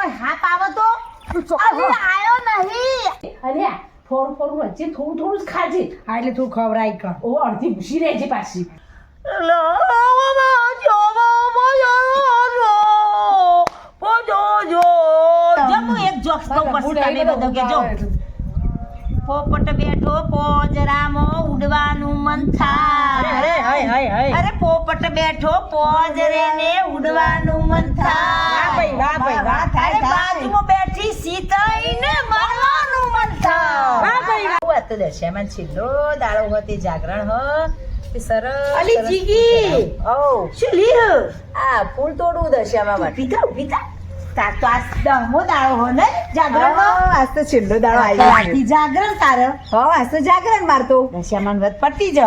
કોઈ હાથ આવે તો અરે આયો નહીં. અરે થોડું થોડું વચ્ચે થોડું થોડું જ ખાજે. હા એટલે તું ખવડાય કર. ઓ અડધી ભૂસી રહેજે પાછી. જમું એક જોક્સ કહું પછી તમે બધું કેજો. પોપટ બેઠો પોજરામાં ઉડવાનું મન થાય. અરે પોપટ બેઠો પોજરે ને ઉડવાનું મન થાય. વાહ ભાઈ અરે બાજુમાં બેઠી સીતાઈને મરવાનું મન થાય. આ તો દશામાં છેલ્લો દાડો હતો તે જાગરણ હ તે સરસ અલી જીગી ઓ શું લીહ આ ફૂલ તોડવું દશામાં માટે પીતા તાર તો આ દમો દાડો હો ને જાગરણ આજ તો છેલ્લો દાડો આવી રાતી જાગરણ તાર આજ તો જાગરણ મારતો દશામાન વ્રત પટી જ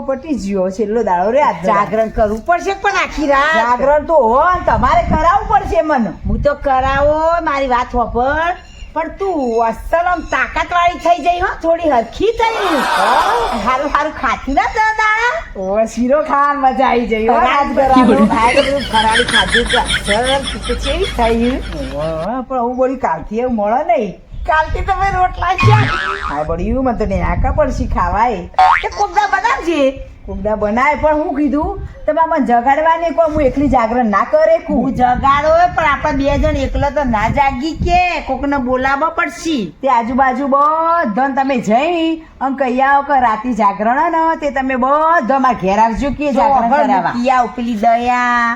પટી ગયો છેલ્લો દાડો રે આજ જાગરણ કરવું પડશે પણ આખી રાત જાગરણ તો હો ને તમારે કરાવવું પડશે મને હું તો કરાવો મારી વાત હોપર પણ તું અસલમ તાકાત વાળી થઈ જઈ હો થોડી હરખી થઈ હારું હારું ખાતી ના દાડા ઓ શીરો ખાન મજા આવી જઈ હો રાત કરાવો ભાઈ બધું ફરાળી ખાધું તો અસલ તું કેવી થઈ પણ હું બોલી કાલથી એવું મળે નહીં કાલથી તમે રોટલા ક્યાં હા બળ્યું મને તો નહીં આકા પડશી ખાવાય તે કોકદા બનાવજે કુકડા બનાય પણ હું કીધું તમે મને જગાડવાની કોઈ હું એકલી જાગરણ ના કરે હું જગાડો પણ આપણે બે જણ એકલા તો ના જાગી કે કોકને બોલાવવા પડશે તે આજુબાજુ બધો તમે જઈ અને કહી આવો કે રાતી જાગરણ ને તે તમે બધો મારા ઘેર આવજો કે જાગરણ કરાવવા કિયા પેલી દયા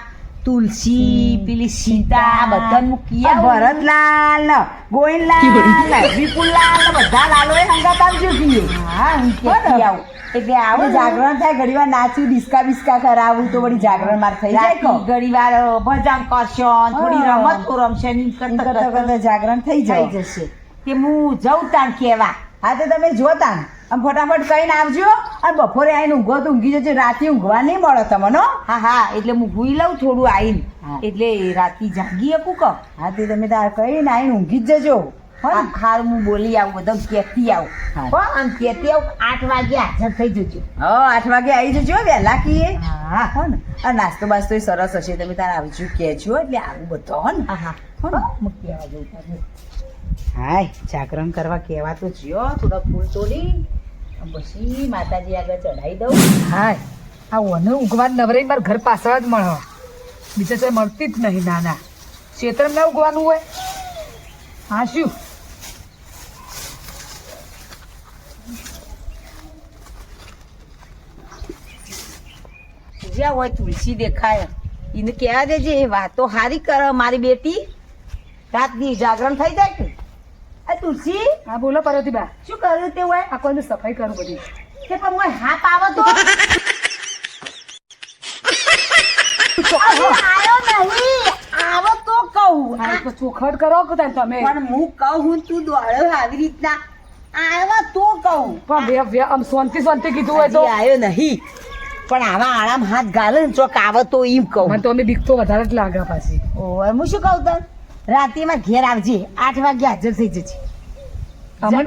તુલસી પેલી સીતા બધા મૂકી ભરતલાલ ને ગોવિંદલાલ વિપુલલાલ ને બધા લાલો એ હંગાત આવજો કીએ હા હું કેતી આવું એટલે આવું જાગરણ થાય ઘડી વાર નાચું ડિસ્કા બિસ્કા કરાવું તો વળી જાગરણ માર થઈ જાય કો ઘડી વાર ભજન કરશો થોડી રમત રમશે કરતા કરતા જાગરણ થઈ થઈ જાય જશે તે હું જઉં તાણ કેવા હા તો તમે જોતા આમ ફટાફટ કહીને આવજો અને બપોરે આવીને ઊંઘો તો ઊંઘી જજો રાતે ઊંઘવા નહીં મળે તમને હા હા એટલે હું ભૂઈ લઉં થોડું આવીને એટલે રાતી જાગી શકું કહો હા તે તમે તાર કહીને આવીને ઊંઘી જ જજો હાર હું બોલી આવું બધા કેતી આવું હો આમ કેતી આવું 8 વાગે હાજર થઈ જજો 8 વાગે આવી જજો વહેલા કીએ હા હો ને આ નાસ્તો બાસ્તો સરસ હશે તમે તાર આવજો કહેજો એટલે આવું બધો હો ને હા હો ને મૂકી આવજો હાય જાગરણ કરવા કહેવા તો જ્યો થોડા ફૂલ તોડી પછી માતાજી આગળ ચડાવી દઉં હાય આ ઓને ઊંઘવા નવરાઈ માર ઘર પાછળ જ મળો બીજા તો મળતી જ નહીં નાના ક્ષેત્રમાં ના ઊંઘવાનું હોય હા શું જ્યાં હોય તુલસી દેખાય એને કહેવા દેજે એ વાતો હારી કરે મારી બેટી રાતની જાગરણ થઈ જાય કે આ તુલસી હા બોલો પાર્વતીબા શું કર્યું તે હોય આ કોઈને સફાઈ કરું બધી કે પણ હું હાથ આવે તો આયો નહીં આવો તો કહું હા તો ચોખવટ કરો કે તમે પણ હું કહું તું દોડ્યો આવી રીતના આવ્યા તો કહું પણ આમ શાંતિ કીધું હોય તો હજી આયો નહીં પણ આવા આરામ હાથ ગાલે ને ચોક આવે તો એમ કહું મને તો અમે બીક તો વધારે જ લાગે પાછી ઓય હું શું કહું તને રાતીમાં ઘેર આવજે 8 વાગે હાજર થઈ જજે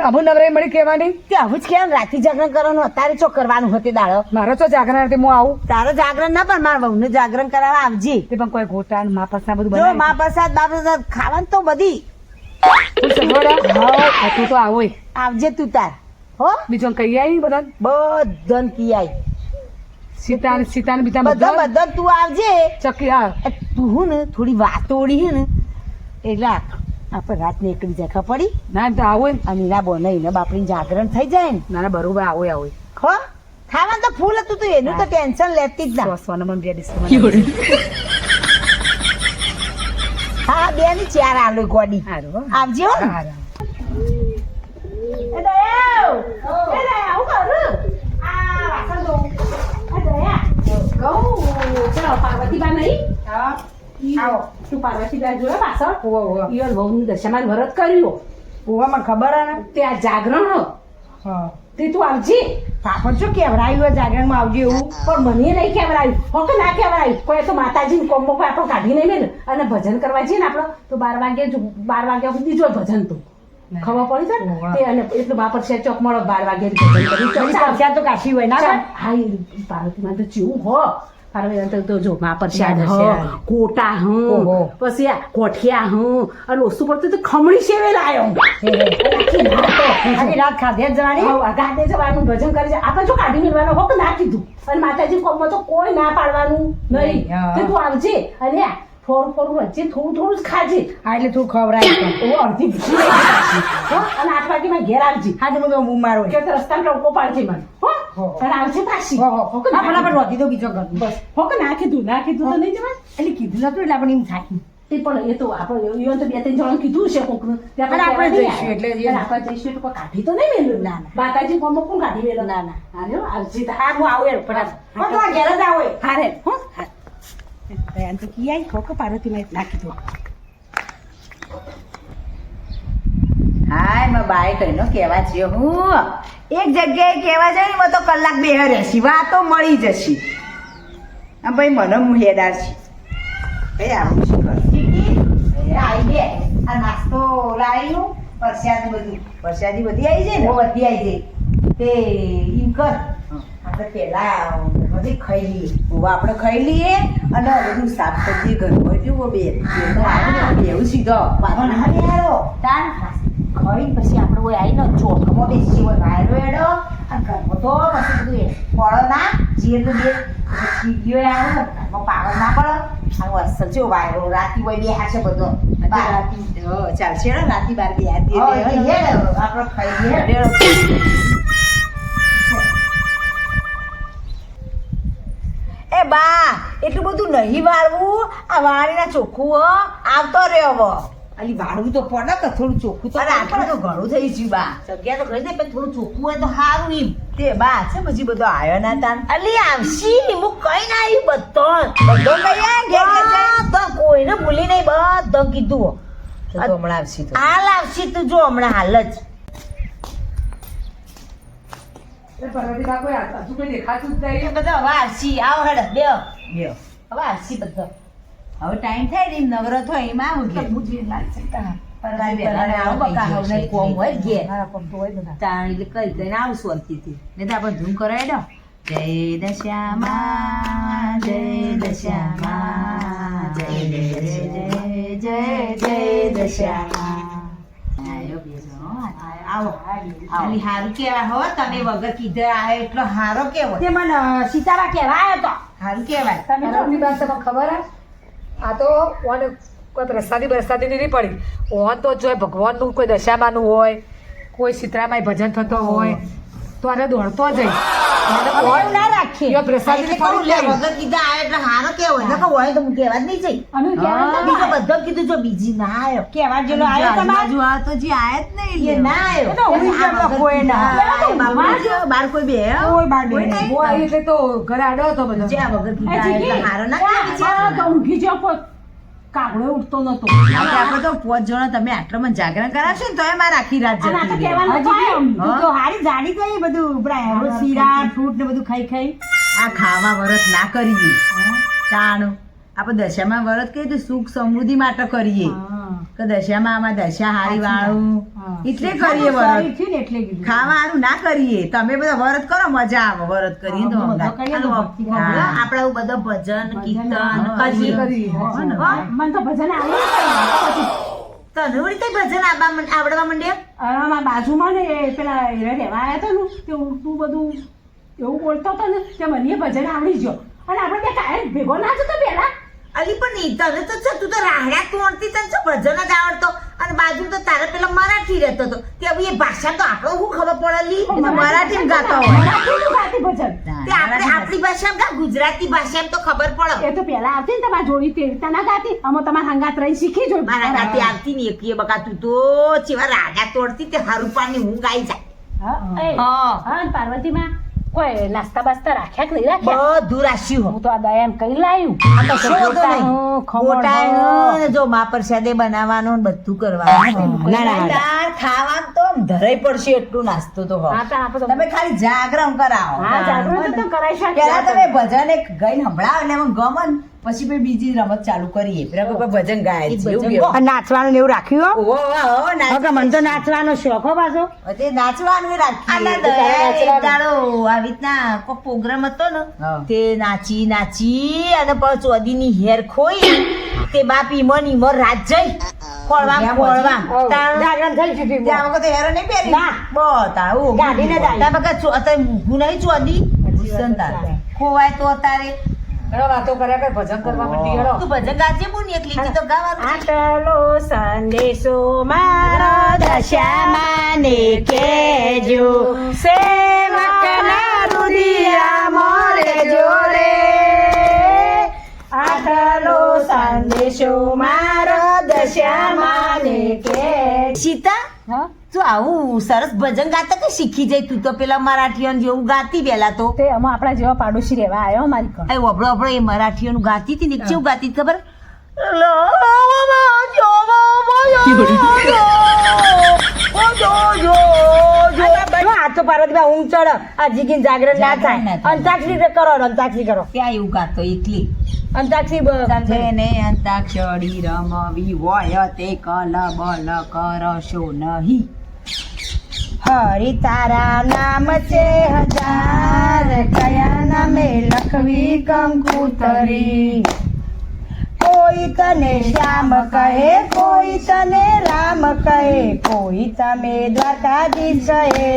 અમુ નવરાઈ મળી કહેવાની તે આવું જ કેમ રાતી જાગરણ કરવાનું અત્યારે ચો કરવાનું હતું દાડો મારો તો જાગરણ હતી હું આવું તારો જાગરણ ના પણ મારા વહુને જાગરણ કરાવવા આવજે તે પણ કોઈ ગોટા મા પાસા બધું જો મા પ્રસાદ બા પ્રસાદ ખાવાનું તો બધી તું તો આવો આવજે તું તાર હો બીજો કઈ આવી બધા બધન કિયાય સીતાને બીતા બધા બધા તું આવજે ચકી હા તું હું ને થોડી વાતોડી હે ને એટલે આપણે રાત ને એકડી જખા પડી ના તો આવો અને એના બોને બાપડી જાગરણ થઈ જાય ને ના બરોબર આવો હો ખાવાનું તો ફૂલ હતું તો એનું તો ટેન્શન લેતી જ ના સોનામાં બે ડિસ્કાઉન્ટ હા બે ની 4 આલુ ગોડી આવજે હો ને એ દયાવ એ દયાવ કરું આ વાસણ દો એ દયા કહું ચલો પાર્વતીબા નહીં હા આવો તું પાર્વતીબા જોયો પાછળ ઈવન વહુની દશામાં વ્રત કર્યું ઓવામાં ખબર હે ને તે આ જાગરણ હા તે તું આવજે પાપડ શું કેવડાયું હોય જાગરણમાં આવજો એવું પણ મને નહીં કેવડાયું હોકે ના કેવડાયું કોઈ તો માતાજીની કોમ્બો કોઈ આપણે કાઢી નહીં ને અને ભજન કરવા જઈએ ને આપણે તો 12 વાગે સુધી જો ભજન તો ખબર પડી છે તે અને એટલું બાપર છે ચોક મળો 12 વાગે ભજન કરી તો કાશી હોય ના હા એ પાર્વતીમાં તો ચેવું હો પાર્વતી તો જો મા પ્રસાદ હ પ્રસાદ. કોટા હું ઓહો. પછી આ કોઠિયા હું અને વસ્તુ પડતું તો ખમણી સેવે લાયો આખી રાત ખાધે જ જવાની ગાડે જવાનું ભજન કરે છે આપણે જો કાઢી મેળવાનો હોક ના કીધું અને માતાજી કોમમાં તો કોઈ ના પાડવાનું નહીં હા. તે તું આવજે અને આ થોડું થોડું વચ્ચે થોડું થોડું જ ખાજે હા એટલે તું ખવડાય ઓ અડધી ભૂખી રહી ગઈ. હો? અને 8 વાગે માં ઘેર આવજે હા તો હું મારો કે તો રસ્તામાં ટોકો પાડજે મને હો અને આવજે પાછી હોક ના ફટાફટ રોટી તો બીજો ઘર બસ હોક ના કીધું તો નહીં જવાય એટલે કીધું નતું એટલે આપણે એમ થાય તે પણ એ તો આપણે ઈવન તો 2-3 જણ કીધું છે કોકનું ત્યાં પણ આપણે આપણે જઈશું એટલે એ- આપણે જઈશું એટલે કોઈ કાઢી તો નહીં મેલું ના, ના. માતાજી કોમ કોણ કાઢી મેલો ના, ના. અરે આવજી તો હા હું આવું યાર પણ હા, તો આ ઘેર જ આવો એ. હા રે હો આમ તો કી આઈ ખોખો પાર્વતીમાં નાખી દો હાય માં બાય કઈનો કહેવા છે હું એક જગ્યાએ કહેવા જાય ને એમાં તો કલાક બે રહેશી વાતો મળી જશે આ ભાઈ મને હું હેડાર છે ભાઈ આવું શું કર આવી ગયા આ નાસ્તો લાવેલું પ્રસાદી બધી આવી જાય ને બધી આવી જાય તે એમ કર આપણે પેલા બધી ખાઈ લઈએ આપણે ખાઈ લઈએ અને બધું શાકભાજી ઘરમાં જુઓ બે એવું સીધો તાર ખાઈ પછી આપણે કોઈ આવીને ચોકમાં બેસી હોય વાયરો એડો અને ઘરમાં તો પછી બધું ફળો ના જીર તો બે પછી ગયો આવે ઘરમાં પાવર ના પડે અને અસર છે વાયરો રાતી હોય બે હાશે બધો ચાલશે ને રાતી બાર બે આપણે ખાઈ લઈએ એ બા એટલું બધું નહીં વાળવું આ વાળીના ચોખ્ખું હો આવતો રહ્યો હવે અલી વાળવું તો પડે કે થોડું ચોખ્ખું તો આટલું તો ઘણું થઈ ગયું બા જગ્યા તો ઘણી થઈ પણ થોડું ચોખ્ખું હોય તો સારું એમ તે બા છે પછી બધો આવ્યો ના તાન અલી આવશી હું કઈ ના આવ્યું બધો કઈ તો કોઈને ભૂલી નહીં બધો કીધું તો હમણાં આવશી તો હાલ આવશી તું જો હમણાં હાલ જ પાર્વતીમાં કોઈ હજુ કોઈ દેખાતું જ નહીં બધા હવે આવશી આવો હેડ બે હવે આવશી બધો હવે ટાઈમ થાય ને નવરો થાય એમાં આવું કે બુજી લાગશે કોમ હોય ઘેર મારા પગ તો હોય બધા તાણ એટલે કઈ કઈને આવશું અંતિથી ને તો આપણે ધૂમ કરાવી દો જય દશામાં જય દશામાં જય જય જય જય દશામાં આયો બેસો આવો આલી હારું કેવા હો તમે વગર કીધે આયો એટલો હારો કેવો તે મને સીતારા કહેવાય તો હારું કેવાય તમે જોની વાત તમને ખબર હે આ તો ઓન કોઈ પ્રસાદી નહીં પડી ઓન તો જો ભગવાનનું કોઈ દશામાનું હોય કોઈ સીતરામાય ભજન થતો હોય તો આને દોડતો જઈ એવું ના રાખીએ યો પ્રસાદી એટલે કહું લે વગર કીધે આયો એટલે હારો કેવો ને કહું હોય તો હું કહેવા જ નહીં જઈ અમે કહેવાય બીજો બધો કીધું જો બીજી ના આયો કહેવા જેલો આવ્યો તમારે આજુબાજુ આ તો જે આયા જ નહીં એ ના આયો તો હું જેમ કોઈ ના. બાર કોઈ બે કોઈ બાર બે. નહીં. બોય એટલે તો ઘરે આડો હતો બધો જે આ વગર કીધા આયા એટલે હારો ના કહેવાય. આ તો ઊંઘી જાવ કોઈ કાગડો ઉઠતો નતો આપણે તો 5 જણા તમે આટલામાં જાગરણ કરાવશો ને તો મારે આખી રાત અને આ તો જતી રહે. કહેવાનું હજી થાય એમ. તું તો હારી જાડી ગઈ બધું રોજ શીરા ફ્રૂટ ને બધું ખાઈ ખાઈ આ ખાવા વરત ના કરીએ તાણું આપણે દશામાં વરત કરીએ તો સુખ સમૃદ્ધિ માટે કરીએ કે દશામાં આમાં દશા હારી વાળું એટલે કરીએ વરત થયું ને એટલે કીધું ખાવાનું ના કરીએ તમે બધા વરત કરો મજા આવે વરત કરીએ તો બધું હમણાં. કરીએ તો ભક્તિ કરીએ. હા, આપણે આવું બધા ભજન કીર્તન કરીએ મને તો ભજન આવે તને વળી કઈ ભજન આવડવા માંડ્યા અમારા બાજુમાં ને એ પેલા હીરા રહેવા આવ્યા હતા ને તે તું બધું એવું બોલતો હતો ને તે મને એ ભજન આવડી ગયો અને આપણે બે કાંઈ ભેગો ના જતો પેલા અલી પણ ઈ તને તો છે તું તો રાહડા તોડતી તને શું ભજન જ આવડતો અને બાજુ તો તારે પેલા મરાઠી રહેતો હતો તે હવે એ ભાષા તો આપણે શું ખબર પડેલી એ તો મરાઠીમાં ગાતા હોય મરાઠીનું ગાતી ભજન તે આપણે આપણી ભાષામાં ગા ગુજરાતી ભાષામાં તો ખબર પડે એ તો પેલા આવતી ને તમારી જોડી તે રીતે ના ગાતી અમે તમારા હંગાત રહી શીખી જોઈ મારા ગાતી આવતી ને એકીએ બકા તું તો ચેવા રાગા તોડતી તે હારું પાણી હું ગાઈ જાય હા અને પાર્વતીમાં કોઈ નાસ્તા બાસ્તા રાખ્યા કે નહીં રાખ્યા બધું રાખ્યું હું તો આ દયામ કઈ લાયું આ તો શું હતું નહીં? ગોટાયું, જો મા પ્રસાદે બનાવવાનું ને બધું કરવાનું દાળ ખાવાનું તો આમ ધરાઈ પડશે એટલું નાસ્તો તો હોય. તમે ખાલી જાગરણ કરાવો હા જાગૃત તો કરાઈ શકે પેલા તમે ભજન એક ગઈને સંભળાવો ને એમાં ગમન પછી પછી બીજી રમત ચાલુ કરીએ પેલા કોઈ ભજન ગાય છે એવું ભજન કેવું? અને નાચવાનું ને એવું રાખ્યું હો? ઓહો, ઓહો, નાચ- હવે મને તો નાચવાનો શોખ હો પાછો. તે નાચવાનું ય રાખીએ. આના દયા એક દાડો આવી રીતના કોઈ પ્રોગ્રામ હતો ને હા. તે નાચી અને પછી ચોદીની હેર ખોઈ તે બાપી મની મર રાત જઈ ખોળવા એમ ખોળવા હજી? તાણ- જાગરણ થઈ ચૂક્યું. ત્યાં વખત હેરો નહીં પહેરી? ના. બતાવું. ગાડીને તાણ બકા અત્યારે ઊંઘું નહીં ચોદી ભૂષણ તારે. ખોવાય તો તારે હેડો વાતો કર્યા કર ભજન કરવા માંડી હેડો. તું ભજન ગાજે બોની એકલી જી તો ગાવાનું. આટલો સંદેશો મારો દશામાને કેજો સેવકના રુદિયામાં લેજો રે આટલો સંદેશો મારો દશામાને કે સીતા હા તું આવું સરસ ભજન ગાતા કે શીખી જાય તું તો પેલા મરાઠીઓને જેવું ગાતી પેલા તો તે આમાં આપણા જેવા પાડોશી રહેવા આવ્યો મારી ઘર એ વબડો વબડો એ મરાઠીઓનું ગાતી હતી ને કેવું ગાતી હતી ખબર આ તો પાર્વતીમાં ઊંઘ ચડ આ જીગીન જાગરણ ના થાય અંતાક્ષરી કરો અંતાક્ષરી કરો ત્યાં એવું ગાતો એકલી અંતાક્ષરી જેને અંતાક્ષરી રમવી હોય તે કલ બલ કરશો નહીં. હરી તારા નામ છે હજાર કયા નામે લખવી કંકુતરી કોઈ તને શ્યામ કહે કોઈ તને રામ કહે કોઈ તમે દ્વારકાધીશ કહે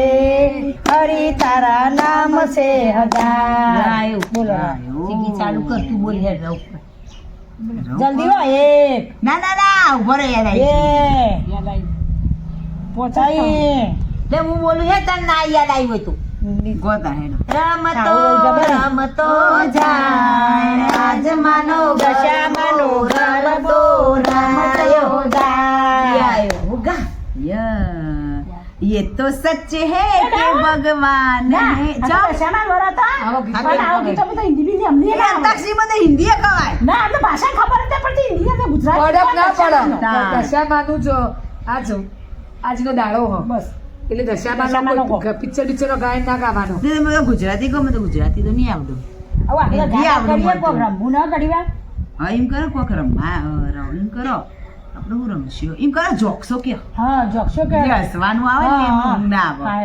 હરી તારા નામ છે હજાર બોલો સીગી ચાલુ કર તું બોલ હેડ રહું જલ્દી હો એક ના ના ના ઉભો રહે યાર. બે પહોંચાઈ લે હું બોલું હે તને ના યાદ આવ્યું હોય તો ગોતા હેડો. રમતો રમતો જાય આજ માનો દશામાનો રમતો રમાયો જાય ये तो सच है कि भगवान है ના દશામાન વરાતા આવો ગીતો પણ આવો ગીતો બધા હિન્દી બી અમને ये अंताक्षरी में तो हिंदी है कवाय. ના અમને ભાષા ખબર નથી પડતી હિન્દી અને ગુજરાતી પડક ના પડક ના. દશામાનું જો આજનો દાડો હો બસ એટલે દશામાનો દશામાનો કોઈ પિક્ચર પિક્ચર ગાયન ના ગાવાનો तो मैं गुजराती को मैं तो गुजराती तो नहीं आवड़ो. હવે આપણે હિન્દી ગાતા આવડું કરીએ મળતું. કોક રમવું ના ઘડી વાર હા એમ કરો કોક એમ કરો આપણે હું રમશું એમ કરો જોકસો કે હા જોક્ષો કે હસવાનું આવે ને એમ ઊંઘ ના આવે. હા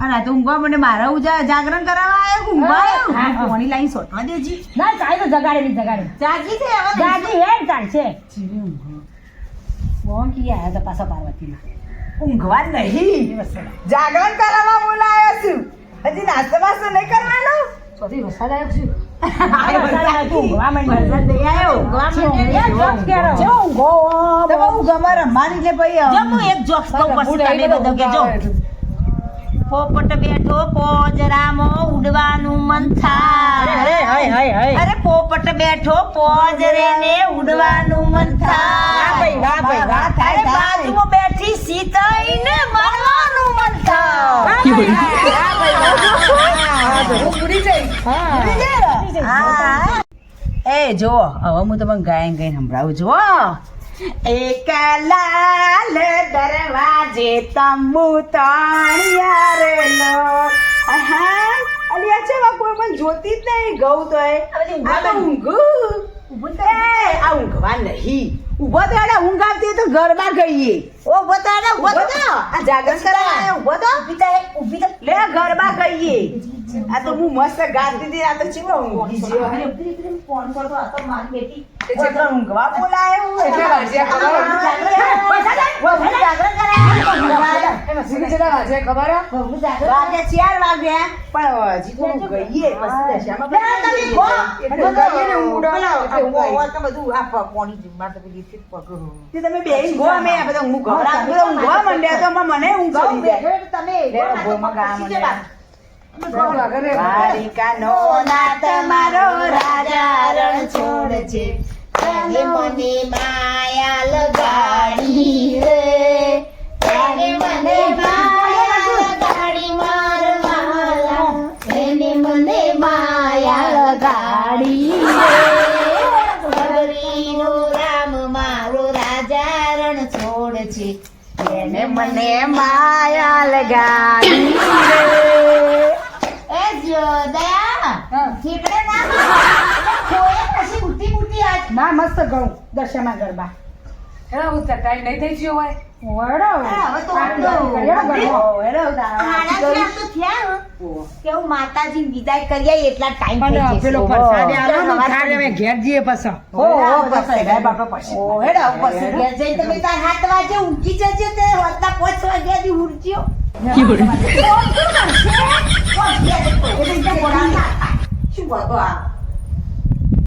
અને આ તો ઊંઘવા મને મારા જાગરણ કરાવવા આવ્યો કે ઊંઘવા આવ્યો? હા, હા. કોની લાઈન સોટવા દેજી. ના ચાય તો જગાડેલી જગાડે જાગી છે હવે નહીં. ગાડી હેડ ચાલશે બોન કી આયા તો પાછા પાર્વતીના ઊંઘવા નહીં જાગરણ કરાવવા બોલાયો છું હજી નાસ્તો વાસ્તો નહીં કરવાનો. સોથી વરસાદ આવ્યો છે ઊંઘવા વરસાદ નહીં આવ્યો. જો ઊંઘો તો બહુ ગમે રમવાની એટલે ભાઈ જો હું એક જોક્સ કહું પછી તમે બધો કે જો પોપટ બેઠો પોજરામો ઉડવાનું મન થાય અરે પોપટ બેઠો પોજરે ને ઉડવાનું મન થાય અરે બાજુમાં બેઠી સીતાઈને મરવાનું મન થાય એ જો હવે હું તમને ગાયન ગાયન સંભળાવું જો એક લાલ દરવાજે તંબુ તાણિયા રે લો અલિયા છે કોઈ પણ જોતી જ નહીં ગઉ તો આ તો ઊંઘ આ ઊંઘવા નહીં ઉભો તો એને ઊંઘ આવતી હોય તો ગરબા ગઈએ ઓ બતાડા ઉભો તો આ જાગરણ કરાવે ઉભો તો ઊભી તો લે ગરબા ગઈએ આ તો હું મસ્ત ગાતી હતી આ તો ચીવો ઊંઘી ગયો ફોન કરતો આ તો મારી બેટી એટલે ઊંઘવા બોલાયો કેટલા વાગ્યા ખબર? કેટલા વાગ્યા ખબર હે? વાગ્યા 4 વાગ્યા પણ હજી તો હું ગઈએ પછી દશામાં એટલે ગઈએ ને ઊંઘડો તે તમે બેહીને ગો અમે આ બધા ઊંઘ ગભરાટ બધા ઊંઘવા માંડ્યા તો મને ઊંઘ ચડી જાય ગોમાં ગા માંડ્યા દ્વારિકાનો નાથ મારો રાજા રણ છોડ છે તને મને માયા લગાડી રે તને મને માયા લગાડી માર માલા તને મને માયા લગાડી રે હરીનો રામ મારો રાજા રણ છોડ છે એને મને માયા લગાડી એ જો દયા ઠીકડે ના ખોએ પછી ઉઠી ના મસ્ત ઘઉં દશામાં ગરબા હેડા હું ટાઈમ નહીં થઈ ગયો હોય વડો હવે તો હાડા ચાર તો થયા હો. કે હું માતાજીની વિદાય કરી આઈ એટલા ટાઈમ થઈ પણ જશે. પેલો પ્રસાદ આલો ને ખાડે અમે ઘેર જઈએ પછી હેડા પછી ઘેર જઈને તમે તાર 7 વાગે ઊંઘી જજો તે હોતા 5 વાગ્યાથી ઉઠજો. શું હતો આ?